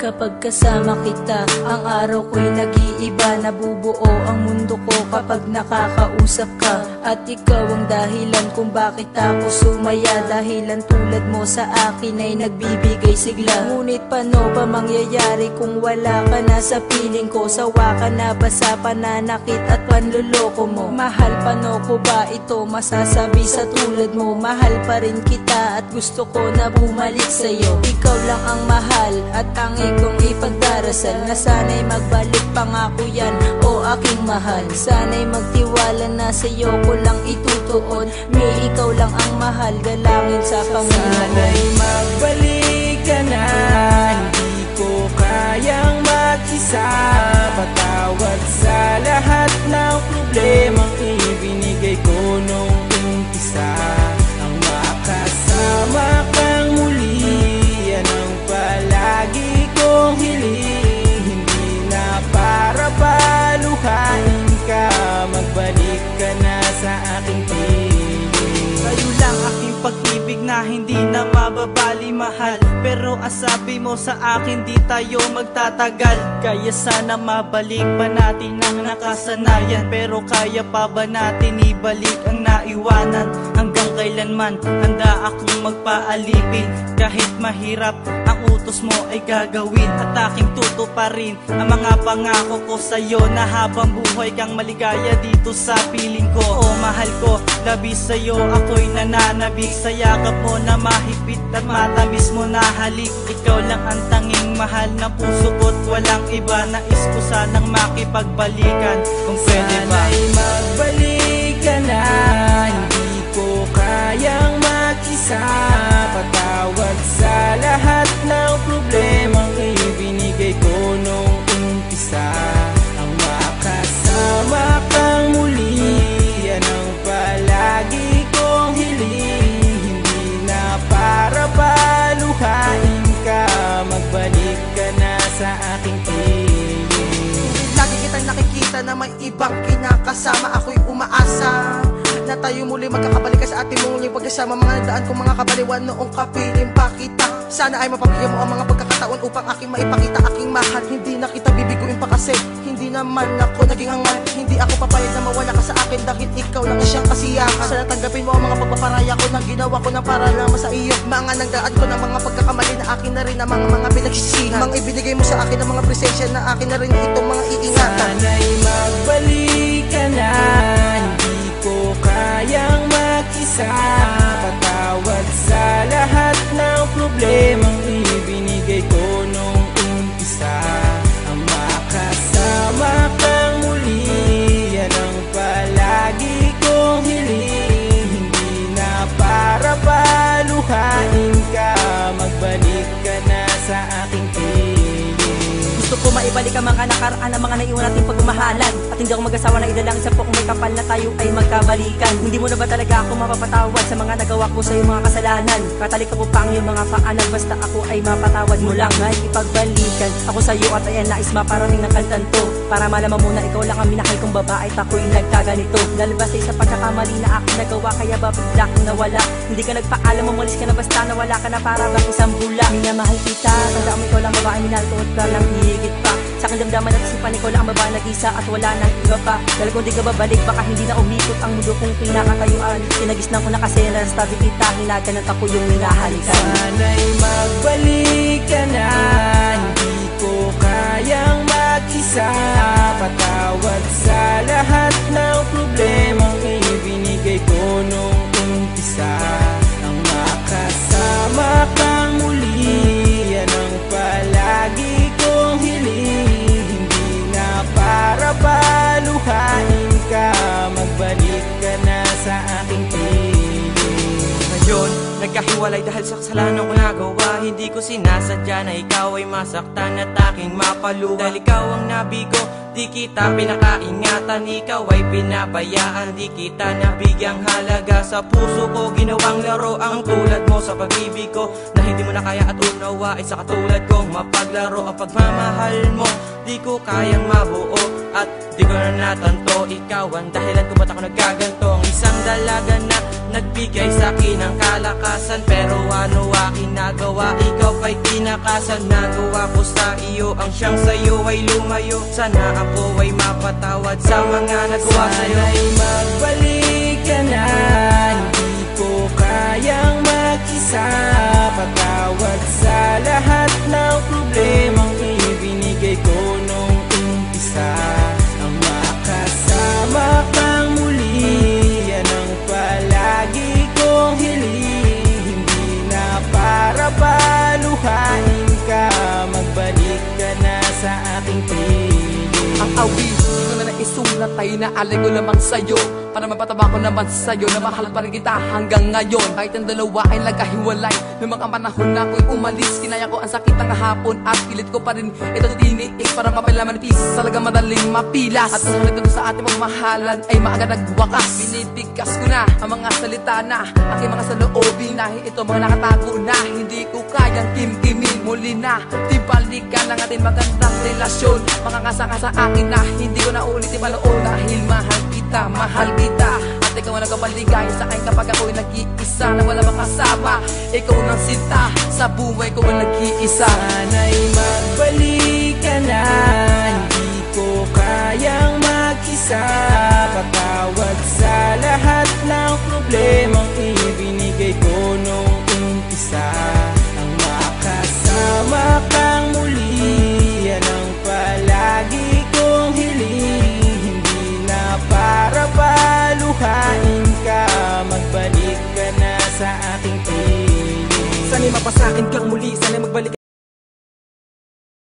Kapag kasama kita, ang araw ko'y nag-iiba. Nabubuo ang mundo ko kapag nakakausap ka. At ikaw ang dahilan kung bakit ako sumaya. Dahilan tulad mo sa akin ay nagbibigay sigla. Ngunit paano pa mangyayari kung wala ka na sa piling ko? Sawa ka na ba sa pananakit at panluloko mo? Mahal, paano ko ba ito masasabi sa tulad mo? Mahal pa rin kita at gusto ko na bumalik sa'yo. Ikaw lang ang mahal at tangi kong ipagdarasal na sana'y magbalik, pangako yan o aking mahal. Sana'y magtiwala na sa'yo ko lang itutuon. May ikaw lang ang mahal, dalangin sa Panginoon. Sana'y magbalik ka na, hindi ko kayang mag-isa. Patawad sa lahat ng problemang ibinigay ko nung umpisa. Ang makasama kang muli, yan ang palagi kong hiling. Hindi na para paluhain ka, magbalik ka na sa aking piling. Kayo lang aking pag-ibig na hindi na mababali, mahal. Pero ang sabi mo sa akin, di tayo magtatagal. Kaya sana mabalik pa natin ang nakasanayan. Pero kaya pa ba natin ibalik ang naiwanan? Hanggang kailanman handa akong magpaalipin. Kahit mahirap ang utos mo ay gagawin. At aking tutuparin ang mga pangako ko sa'yo, na habang buhay kang maligaya dito sa piling ko. O mahal ko, labis sa'yo ako'y nananabik. Sa yakap mo na mahigpit at matamis mo na halik. Ikaw lang ang tanging mahal ng puso ko't walang iba. Nais ko sanang makipagbalikan kung pwede ba. Sana'y magbalik ka na, hindi ko kayang mag-isa. Patawad sa lahat ng problemang ibinigay ko nung umpisa. Ang makasama kang muli, yan ang palagi kong hiling. Hindi na para paluhain ka, magbalik ka na sa aking piling. Lagi kitang nakikita na may ibang kinakasama. Ako'y umaasa na tayo muli magkakabalikan sa ating muling pagsasama. Mga nagdaan kong mga kabaliwan noong kapiling pa kita. Sana ay mapabigyan mo ang mga pagkakataon upang aking maipakita aking mahal. Hindi na kita bibiguin pa kasi hindi naman ako naging hangman. Hindi ako papayag na mawala ka sa akin dahil ikaw lang siyang kasiyahan. Sana tanggapin mo ang mga pagpaparaya ko na ginawa ko na para lang sa iyo. Mga nagdaan ko ng mga pagkakamali na akin na rin ang mga pinagsisihan. Mga ibinigay mo sa akin ng mga presensya na akin na rin itong mga iingatan. Sana'y magbalik ka na, hindi ko kayang mag-isa. Patawad sa lahat ng problemang ibinigay ko nung umpisa. Ang makasama kang muli, yan ang palagi kong hiling. Hindi na para paluhain ka, magbalik ka na sa aking piling. Gusto ko maibalik ang mga nakaraan ng mga naiwan nating pagmamahalan. At hindi ako mag-asawa na idalangin sa po kung may kapal na tayo ay magkabalikan. Hindi mo na ba talaga ako mapapatawad sa mga nagawa ko sa iyong mga kasalanan? Katalik ko pa ang iyong mga paanan, basta ako ay mapatawad mo lang. Ay ipagbalikan ako sa iyo at ayan nais maparating ng kantan to. Para malaman mo na ikaw lang ang minahal kong babae at ako'y nagkaganito. Dahil basta sa pagkakamali na aking nagawa, kaya ba bigla kong nawala? Hindi ka nagpaalam, umalis ka na basta nawala ka na para bang isang bula. Minamahal kita, tanda mo ikaw lang babae, minahal ko at ka lang higit pa. Sa aking damdaman at isipan, ikaw lang ang babae nag-isa at wala nang iba pa. Dahil kung di ka babalik, baka hindi na umikot ang mundo kong pinakatayuan. Pinagisnan ko na kasi narastabi kita, hinagan at ako yung minahalikan. Sana'y magbalik ka na, hindi ko kayang mag-isa. Patawad sa lahat ng problemang ibinigay ko nung umpisa. Ang makasama kang muli, yan ang palagi kong hiling. Hindi na para paluhain ka, magbalik ka na sa aking piling. Ngayon, nagkahiwalay dahil sa kasalanan ko nagawa. Hindi ko sinasadya na ikaw ay masaktan at aking mapaluha. Dahil ikaw ang nabigo, di kita pinakaingatan. Ikaw ay pinabayaan, di kita nabigyang halaga. Sa puso ko ginawang laro ang tulad mo sa pag-ibig ko, na di mo na kaya at unawain sa katulad kong mapaglaro ang pagmamahal mo. Di ko kayang mabuo at di ko na natanto. Ikaw ang dahilan kung ba't ako nagkaganto. Ang isang dalaga na nagbigay sa'kin ng kalakasan, pero ano aking nagawa? Ikaw pa'y tinakasan. Nagawa ko sa iyo ang siyang sa'yo ay lumayo. Sana ako ay mapatawad sa mga nagawa sa'yo. Sana'y magbalik ka na, hindi ko kayang mag-isa. Patawad sa lahat ng problemang ibinigay ko nung umpisa. Ang makasama kang muli, yan ang palagi kong hiling. Hindi na para paluhain ka, magbalik ka na sa aking piling. Ang awit, di ko na naisulat ay naalay ko lamang sa'yo, para mapataba ko naman sa'yo na mahal pa rin kita hanggang ngayon. Kahit ang dalawa ay nagkahiwalay, noong mga panahon na ako'y umalis, kinaya ko ang sakit ng hapon at pilit ko pa rin ito tiniis para mapailaman ni peace. Talaga madaling mapilas, at ang halaga sa ating magmahalan ay maaga nagwakas. Binibigkas ko na ang mga salita na aking mga saloobin, dahil ito mga nakatago na hindi ko kayang kimkimin. Muli na, tibalikan ang ating magandang relasyon. Makangasa ka sa akin na hindi ko na ulitin paloob, dahil mahal kita, mahal kita. At ikaw ang nagkapaligay sa akin kapag ako'y nag-iisa na wala makasama. Ikaw ang sinta sa buhay ko ang nag-iisa. Sana'y magbalik